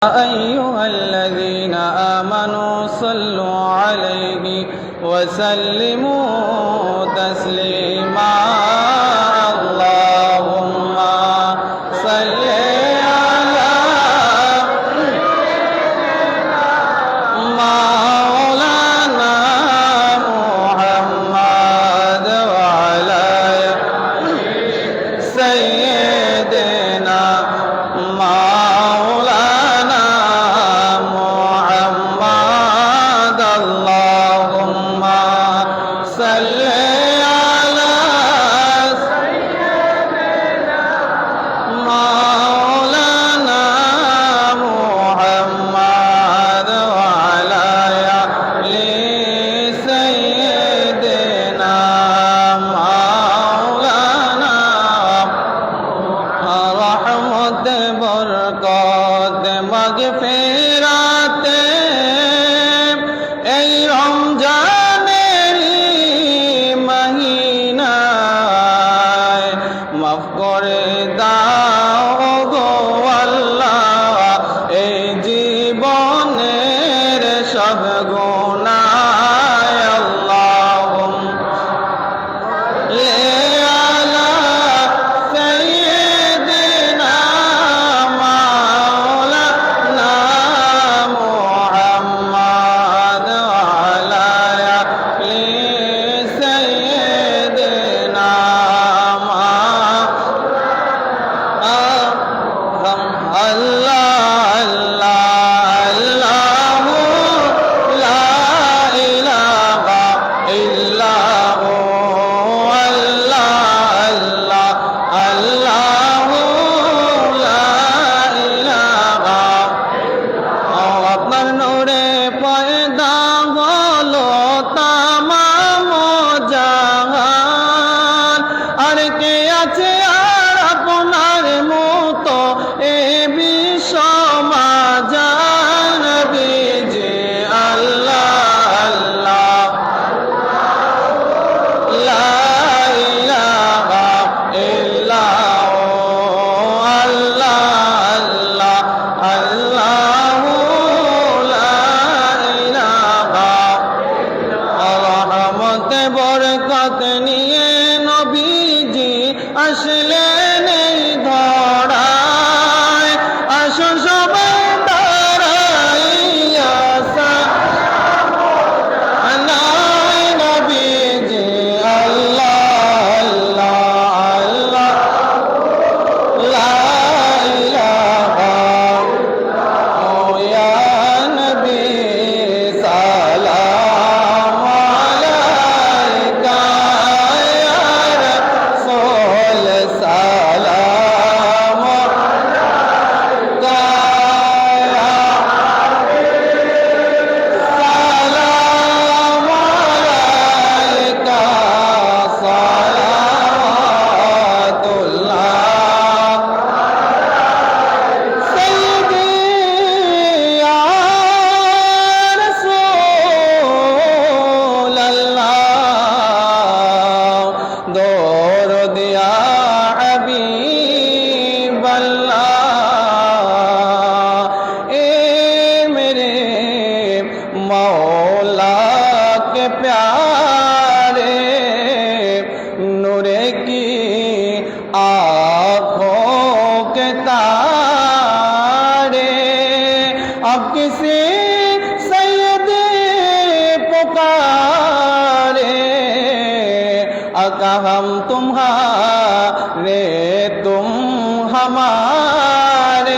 أيها الذين آمنوا صلوا عليه وسلموا تسليما اللهم صل على مولانا محمد وعلى سيدنا مولانا محمد اللهم صل على سيدنا مولانا محمد وعلى آل سيدنا مولانا رحمت বরকত মাগফিরাতে এই রমজানের মহিনায় মাফ করে দাও গো আল্লাহ এই জীবনের সব গুনাহ বরকত নিয়ে নবীজি আসলেন এই ধরায় আসো সবাই দাঁড়াইয়া সালাম নবীজি আল্লাহ আল্লাহ আল্লাহ লা ইলাহা ইয়া নবী সালাম मौला के प्यारे नूरे की आँखों के तारे अब किसी सैयद पुकारे अका हम तुम्हारे तुम हमारे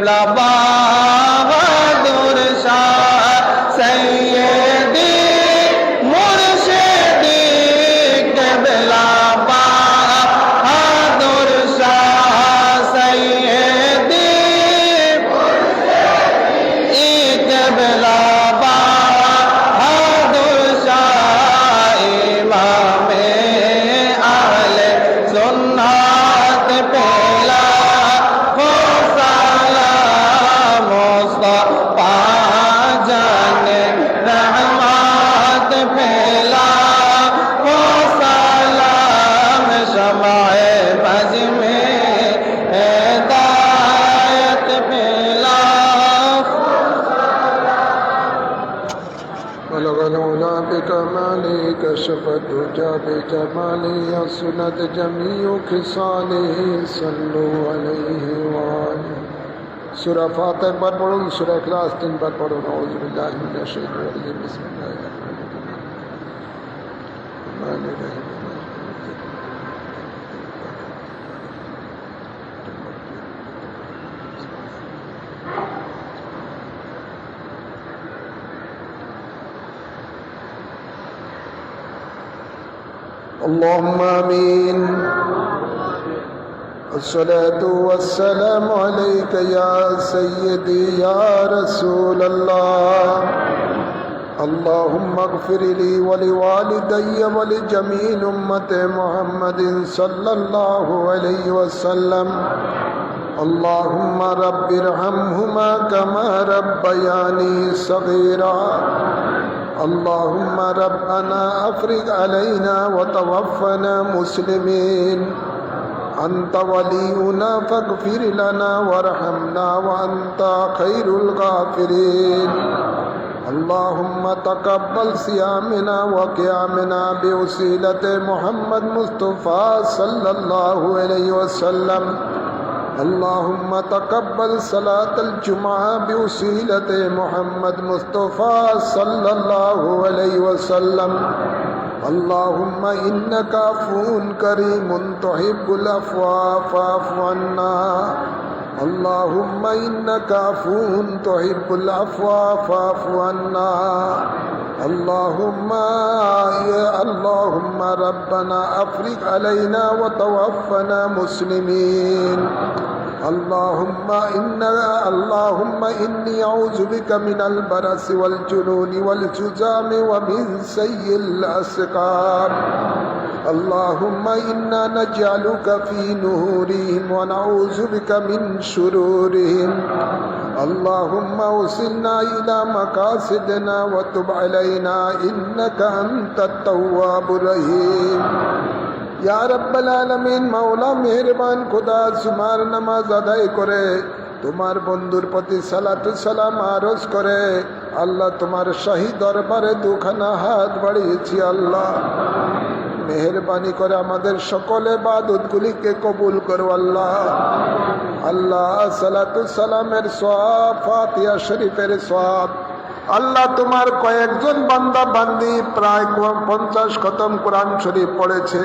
কেবলা বাহাদুর শাহ সৈয়দি মুর্শিদি কেবলা বাহাদুর শাহ সৈয়দি কেবলা বাহাদুর শাহ ইমামে আহলে সুন্নাত পেলা সালাম মুস্তাফা জানে रहमत पेला वो सलाम शमाए बज में हिदायत पेला بلغ العلا بكماله كشف الدجى بجماله حسنت جميع خصاله صلوا عليه وآله سورة فاتح ایک بار پڑھو سورة اخلاص 3 بار پڑھو اعوذ باللہ من الشیطان الرجیم بسم اللہ الرحمن الرحیم اللهم آمين الصلاة والسلام عليك يا سيدي يا رسول الله اللهم اغفر لي ولوالدي ولجميع أمة محمد صلى الله عليه وسلم اللهم رب ارحمهما كما ربياني صغيرا اللهم ربنا أفرغ علينا وتوفنا مسلمين أنت ولينا فاغفر لنا وارحمنا وأنت خير الغافرين اللهم تقبل صيامنا وقيامنا بوسيلة محمد مصطفى صلى الله عليه وسلم اللهم تقبل صلاة الجمعة بوسيلة محمد مصطفى صلى الله عليه وسلم اللهم إنك عفو كريم تحب العفو فاعف عنا اللهم إنك عفو تحب العفو فاعف عنا اللهم ربنا أفرغ علينا وتوفنا مسلمين اللهم إني أعوذ بك من البرص والجنون والجذام ومن سيء الأسقام اللهم إنا نجعلك في نهورهم ونعوذ بك من شرورهم اللهم وصلنا إلى مقاصدنا وتب علينا إنك أنت التواب الرحيم या रब्बल आलमीन मौला मेहरबान खुदा तुम्हार नामाज আদায় করে তোমার বন্ধুর প্রতি সালাতু সালাম আরজ করে আল্লাহ তোমার শাহী দরবারে দুখানা হাত বাড়িয়েছি আল্লাহ মেহেরবানি করে আমাদের সকল ইবাদতগুলিকে কবুল করো আল্লাহ আল্লাহ সালাতু সালামের সওয়াব ফাতিহা শরীফের সওয়াব আল্লাহ তোমার কয়েকজন বান্দা বান্দি প্রায় 50 খতম কোরআন শরীফ পড়েছে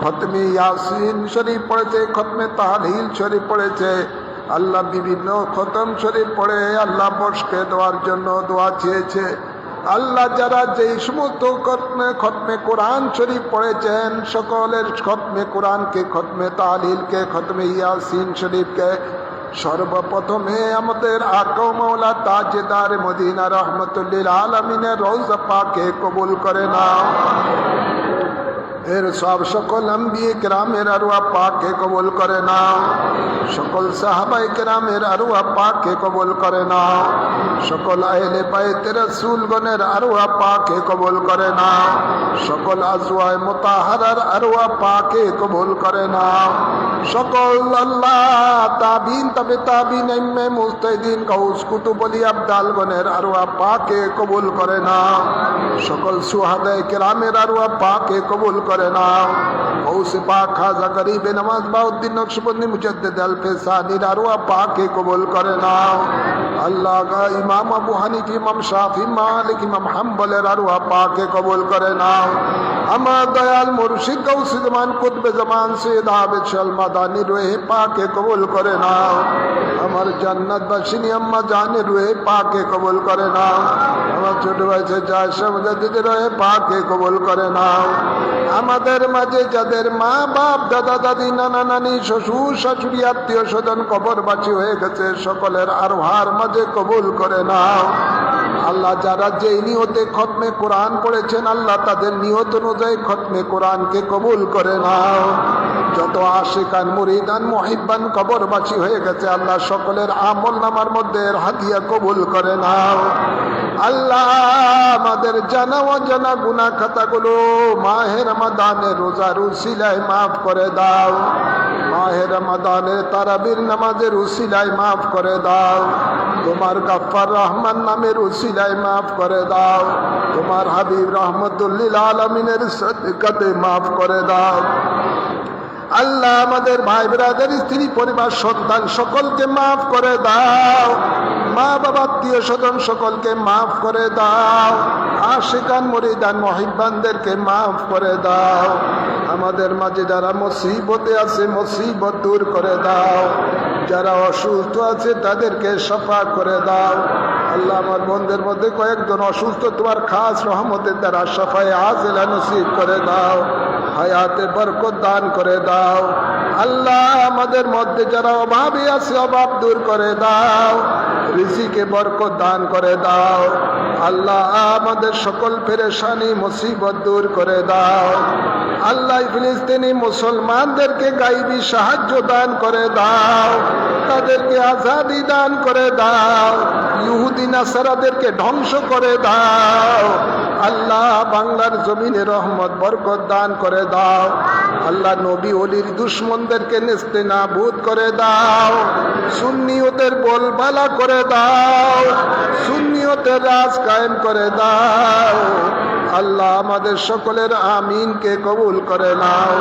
খতমে ইয়াসিন শরীফ পড়েছে খতমে তাহলিল শরীফ পড়েছে আল্লাহ বিভিন্ন খতম শরীফ পড়ে আল্লাহ বর্ষকে দেওয়ার জন্য দোয়া চেয়েছে আল্লাহ যারা যেই সমস্ত খতমে কোরআন শরীফ পড়েছেন সকলের খতমে কোরআনকে খতমে তাহলিলকে খতমে ইয়াসিন শরীফকে সর্বপ্রথমে আমাদের আকা মাওলা তাজদার মদিনা রহমতুল্লিল আলামিনের রওজা পাকে কবুল করে নাও এর সব সকল আম্বিয়ে কেরামের আরওয়াহ পাকে কবুল করে নাও সকল সাহাবায়ে কেরামের আরওয়াহ পাকে কবুল করে নাও সকল আহলে বাইতে রাসূলগণের আরওয়াহ পাকে কবুল করে নাও সকল আজওয়ায়ে মুতাহহারার আরওয়াহ পাকে কবুল করে নাও সকল আল্লাহ তাবিন তবে তাবিন ইমাম মুজতাহিদিন গাউস কুতুব ওলি আবদালগণের আরওয়াহ পাকে কবুল করে নাও সকল সুহাদায়ে কেরামের আরওয়াহ পাকে কবুল করে নাও গৌসে পাক খাজা গরিবে নওয়াজ বাউদ্দিন নকশবন্দি মুজাদ্দিদ আল ফেসানির আরওয়াহ পাকে কবুল করে নাও। আল্লাহ ইমাম আবু হানিফ, ইমাম শাফি, মালিক, ইমাম হাম্বলের আরওয়াহ পাকে কবুল করে নাও। আমার দয়াল মুর্শিদ গৌসে জামান কুতবে জামান সৈয়দ আবেদ শাহ মাদানী রুহে পাকে কবুল করে নাও। আমার জান্নাত বাসিনী আম্মা জানের রুহে পাকে কবুল করে নাও। আমার ছোট ভাই শাহ মুজাদ্দিদের রুহে পাকে কবুল করে নাও। আমাদের মাঝে যাদের মা বাপ, দাদা দাদি, নানা নানি, শ্বশুর শাশুড়ি, আত্মীয় স্বজন কবরবাসী হয়ে গেছে, সকলের আরওয়াহর মাঝে কবুল করে নাও। আল্লাহ যারা যেই নিয়তে খতমে কোরআন পড়েছেন, আল্লাহ তাদের নিয়ত অনুযায়ী খতমে কোরআনকে কবুল করে নাও। যত আশিকান মুরিদান মুহিব্বান কবরবাসী হয়ে গেছে, আল্লাহ সকলের আমল নামার মধ্যে হাদিয়া কবুল করে নাও। আল্লাহ আমাদের জানা অজানা গুনাহ খাতাগুলো মাহে রমাদানের রোজার উসিলায় মাফ করে দাও। মাহে রমাদানের তারাবির নামাজের উসিলায় মাফ করে দাও। তোমার গফফার রহমান নামের উসিলায় মাফ করে দাও। তোমার হাবিব রহমতুল্লিল আলমিনের সদকাতে মাফ করে দাও। আল্লাহ আমাদের ভাই ব্রাদার, স্ত্রী, পরিবার, সন্তান সকলকে মাফ করে দাও। মা বাবা, আত্মীয় স্বজন সকলকে মাফ করে দাও। আশিকান মুরিদান মুহিব্বানদেরকে মাফ করে দাও। আমাদের মাঝে যারা মুসিবতে আছে, মুসিবত দূর করে দাও। যারা অসুস্থ আছে তাদেরকে শফা করে দাও। আল্লাহ আমার বন্ধের মধ্যে কয়েকজন অসুস্থ, তোমার খাস রহমতের দ্বারা শফায়ে আজিলা নসিব করে দাও। হায়াতে বরকত দান করে দাও। আল্লাহ আমাদের মধ্যে যারা অভাবী আছে, অভাব দূর করে দাও। রিজিকে বরকত দান করে দাও। আল্লাহ আমাদের সকল পেরেশানি মুসিবত দূর করে দাও। আল্লাহ ফিলিস্তিনি মুসলমানদেরকে গাইবী সাহায্য দান করে দাও। তাদেরকে আজাদি দান করে দাও। ইহুদি নাসারাদেরকে ধ্বংস করে দাও। আল্লাহ বাংলার জমিনে রহমত বরকত দান করে দাও। আল্লাহ নবী ওলির দুশ্মনদেরকে নেস্তে নাবুদ করে দাও। সুন্নিয়তের বলবালা করে দাও। সুন্নিয়তের রাজ কায়েম করে দাও। আল্লাহ আমাদের সকলের আমিনকে কবুল করে নাও।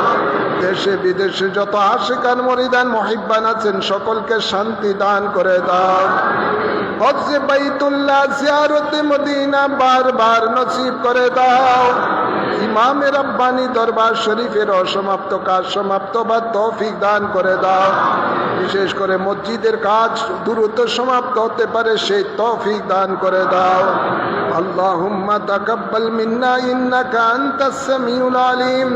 দেশে বিদেশে যত আশিকান মুরিদান মুহিব্বান আছেন, সকলকে শান্তি দান করে দাও। হজ্জে বাইতুল্লাহ, জিয়ারতে মদিনা বারবার নসিব করে দাও। ইমামে রব্বানি দরবার শরীফের অসমাপ্ত কাজ সমাপ্ত বা তৌফিক দান করে দাও। বিশেষ করে মসজিদের কাজ দ্রুত সমাপ্ত হতে পারে, সেই তৌফিক দান করে দাও। আল্লাহুম্মা তাকাব্বাল মিন্না ইন্নাকা আনতাস সামিউল আলিম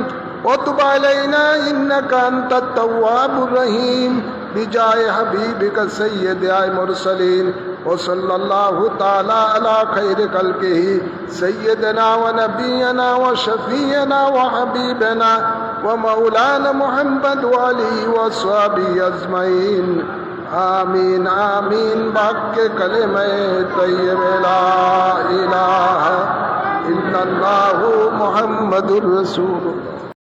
ওয়া তুব আলাইনা ইন্নাকা আনতাত তাওয়াবুর রহিম বিজায়ে হাবিবিকা সাইয়্যিদাল মুরসালিন ওয়া সাল্লাল্লাহু তাআলা আলা খায়রি খালকিহি সাইয়্যিদিনা ওয়া নাবিয়িনা ওয়া শাফিয়িনা ওয়া হাবিবিনা ওয়া মাওলানা মুহাম্মদ ওয়া আলিহি ওয়া সাহবিহি আজমাইন। আমিন আমিন। বাক্যে কলেমে তৈয়বে লা ইলাহা ইল্লাল্লাহু মুহাম্মাদুর রাসূলুল্লাহ।